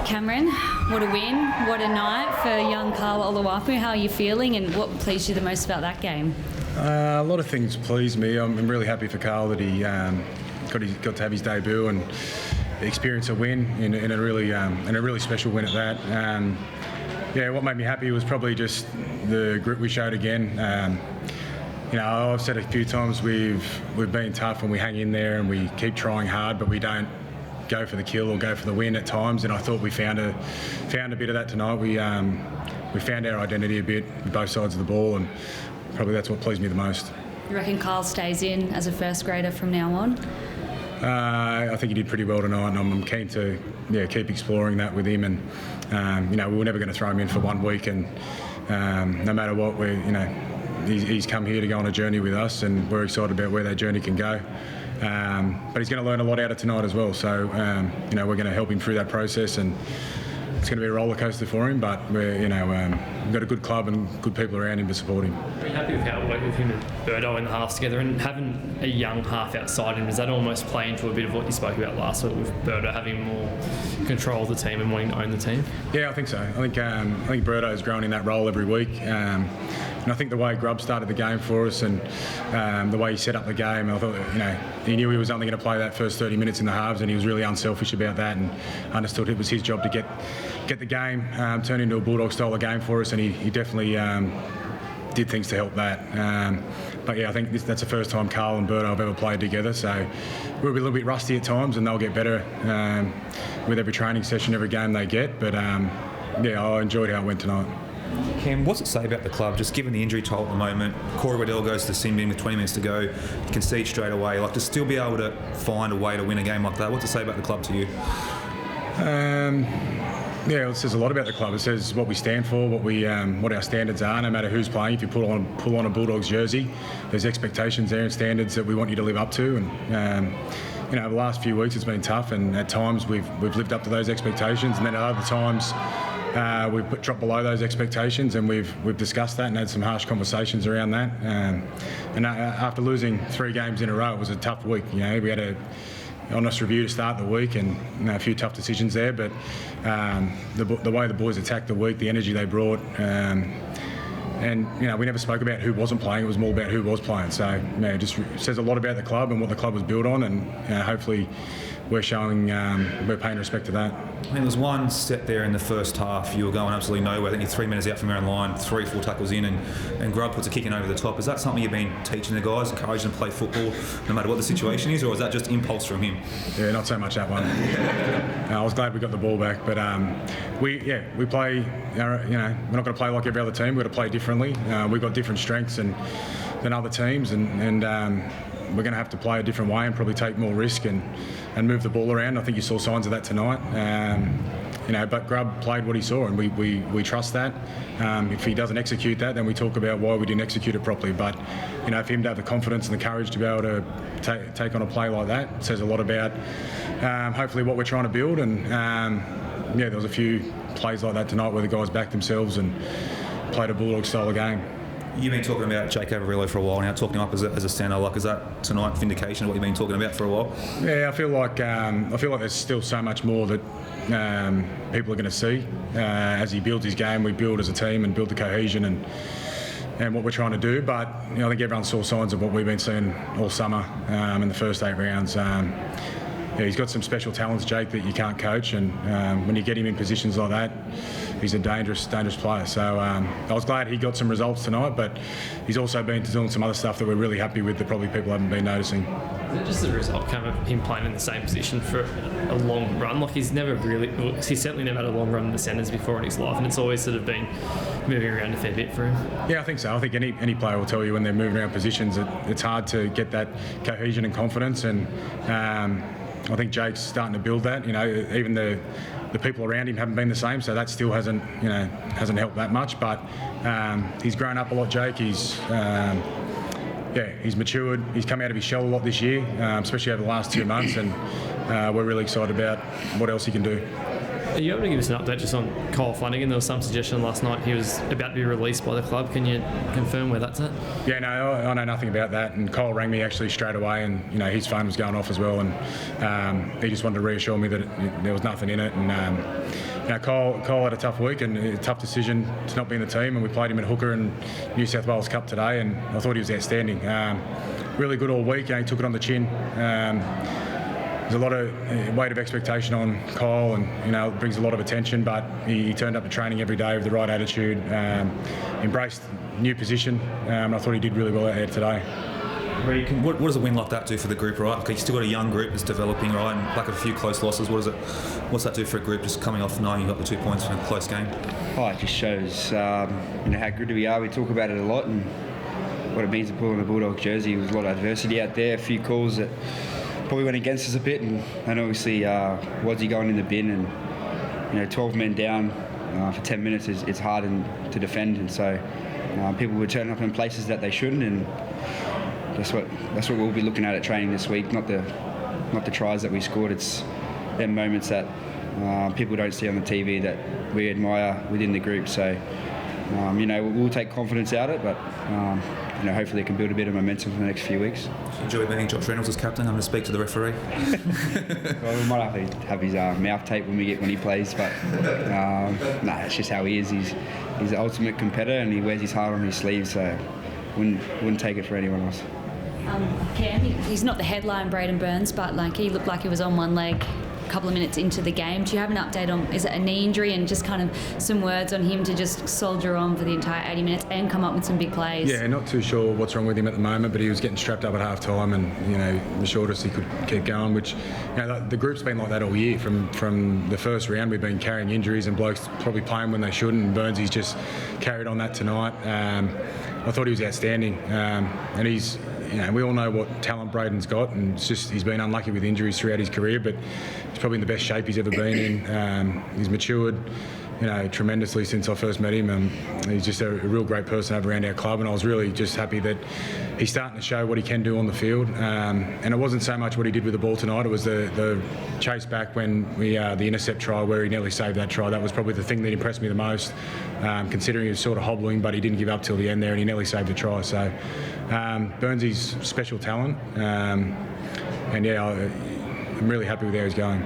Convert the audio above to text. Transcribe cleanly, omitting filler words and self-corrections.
Cameron, what a win, what a night for young Carl Oluwapu. How are you feeling and what pleased you the most about that game? A lot of things pleased me. I'm really happy for Carl that he got to have his debut and experience a win in a really special win at that. What made me happy was probably just the grit we showed again. I've said a few times we've been tough and we hang in there and we keep trying hard, but we don't go for the kill or go for the win at times. And I thought we found a bit of that tonight. We found our identity a bit on both sides of the ball, and probably that's what pleased me the most. You reckon Carl stays in as a first grader from now on? I think he did pretty well tonight, and I'm keen to keep exploring that with him. And we were never going to throw him in for 1 week, and no matter what, he's come here to go on a journey with us, and we're excited about where that journey can go. But he's going to learn a lot out of tonight as well. So we're going to help him through that process, and it's going to be a roller coaster for him. But we've got a good club and good people around him to support him. Are you happy with how it worked with him and Birdo in the halves together, and having a young half outside him? Does that almost play into a bit of what you spoke about last week with Birdo having more control of the team and wanting to own the team? Yeah, I think so. I think Birdo's grown in that role every week. And I think the way Grubb started the game for us and the way he set up the game, I thought he knew he was only going to play that first 30 minutes in the halves, and he was really unselfish about that and understood it was his job to get the game turned into a Bulldog style of game for us, and he definitely did things to help that. But I think that's the first time Carl and Birdo have ever played together, so we'll be a little bit rusty at times, and they'll get better with every training session, every game they get. But I enjoyed how it went tonight. Cam, what's it say about the club, just given the injury toll at the moment? Corey Waddell goes to the sin bin with 20 minutes to go, concede straight away. To still be able to find a way to win a game like that, what's it say about the club to you? It says a lot about the club. It says what we stand for, what our standards are. No matter who's playing, if you pull on a Bulldogs jersey, there's expectations there and standards that we want you to live up to. And the last few weeks it's been tough, and at times we've lived up to those expectations, and then at other times we've dropped below those expectations, and we've discussed that and had some harsh conversations around that. And after losing 3 games in a row, it was a tough week. We had a honest review to start the week, and a few tough decisions there. But the way the boys attacked the week, the energy they brought, and we never spoke about who wasn't playing. It was more about who was playing. So it just says a lot about the club and what the club was built on, and hopefully we're paying respect to that. There was one set there in the first half, you were going absolutely nowhere. I think you're 3 minutes out from your own line, 3-4 tackles in, and Grubb puts a kick in over the top. Is that something you've been teaching the guys, encouraging them to play football no matter what the situation is, or is that just impulse from him? Yeah, not so much that one. I was glad we got the ball back, but we play. We're not going to play like every other team. We've got to play differently. We've got different strengths than other teams, and we're going to have to play a different way and probably take more risk and move the ball around. I think you saw signs of that tonight. But Grubb played what he saw, and we trust that. If he doesn't execute that, then we talk about why we didn't execute it properly. But for him to have the confidence and the courage to be able to take on a play like that, it says a lot about hopefully what we're trying to build. And there was a few plays like that tonight where the guys backed themselves and played a Bulldog style of game. You've been talking about Jake Averillo for a while now, talking him up as a centre. Is that tonight vindication of what you've been talking about for a while? Yeah, I feel like there's still so much more that people are going to see as he builds his game. We build as a team and build the cohesion and what we're trying to do. But I think everyone saw signs of what we've been seeing all summer in the first 8 rounds. He's got some special talents, Jake, that you can't coach, and when you get him in positions like that, he's a dangerous player. So I was glad he got some results tonight, but he's also been doing some other stuff that we're really happy with that probably people haven't been noticing. Is it just the result of him playing in the same position for a long run? He's certainly never had a long run in the centres before in his life, and it's always sort of been moving around a fair bit for him. Yeah, I think so. I think any player will tell you when they're moving around positions, it's hard to get that cohesion and confidence, and I think Jake's starting to build that. Even the people around him haven't been the same, so that still hasn't helped that much. But he's grown up a lot, Jake. He's matured. He's come out of his shell a lot this year, especially over the last 2 months, and we're really excited about what else he can do. Are you able to give us an update just on Kyle Flanagan? There was some suggestion last night he was about to be released by the club. Can you confirm where that's at? Yeah, no, I know nothing about that. And Kyle rang me actually straight away, and his phone was going off as well. And he just wanted to reassure me that there was nothing in it. And Cole had a tough week and a tough decision to not be in the team, and we played him at hooker in New South Wales Cup today, and I thought he was outstanding. Really good all week. He took it on the chin. There's a lot of weight of expectation on Cole, and it brings a lot of attention. But he turned up to training every day with the right attitude, embraced new position. I thought he did really well out there today. What does a win like that do for the group, right? Because you've still got a young group that's developing, right? And like a few close losses, what's that do for a group just coming off knowing you got the 2 points from a close game? Oh, it just shows how good we are. We talk about it a lot, and what it means to pull on the Bulldogs jersey. There was a lot of adversity out there, a few calls that probably went against us a bit, and obviously Wadzy going in the bin, and 12 men down for 10 minutes it's hard to defend, and so people were turning up in places that they shouldn't, and that's what we'll be looking at training this week. Not the tries that we scored. It's them moments that people don't see on the TV that we admire within the group. So we'll take confidence out of it, but hopefully it can build a bit of momentum for the next few weeks. Enjoy being Josh Reynolds as captain. I'm going to speak to the referee. Well, we might have to have his mouth tape when he plays, but it's just how he is. He's the ultimate competitor, and he wears his heart on his sleeve. So wouldn't take it for anyone else. Cam, he's not the headline Braden Burns, but he looked like he was on one leg a couple of minutes into the game. Do you have an update on, is it a knee injury, and just kind of some words on him to just soldier on for the entire 80 minutes and come up with some big plays? Yeah, not too sure what's wrong with him at the moment, but he was getting strapped up at half time, and the shortest he could keep going, which the group's been like that all year. From the first round we've been carrying injuries and blokes probably playing when they shouldn't, and Burnsy's just carried on that tonight. I thought he was outstanding, and he's we all know what talent Braden's got, and it's just he's been unlucky with injuries throughout his career, but he's probably in the best shape he's ever been in. He's matured tremendously since I first met him. He's just a real great person to have around our club, and I was really just happy that he's starting to show what he can do on the field. And it wasn't so much what he did with the ball tonight, it was the chase back when the intercept try where he nearly saved that try. That was probably the thing that impressed me the most, considering he was sort of hobbling, but he didn't give up till the end there, and he nearly saved the try. So Burnsy's special talent, and I'm really happy with how he's going.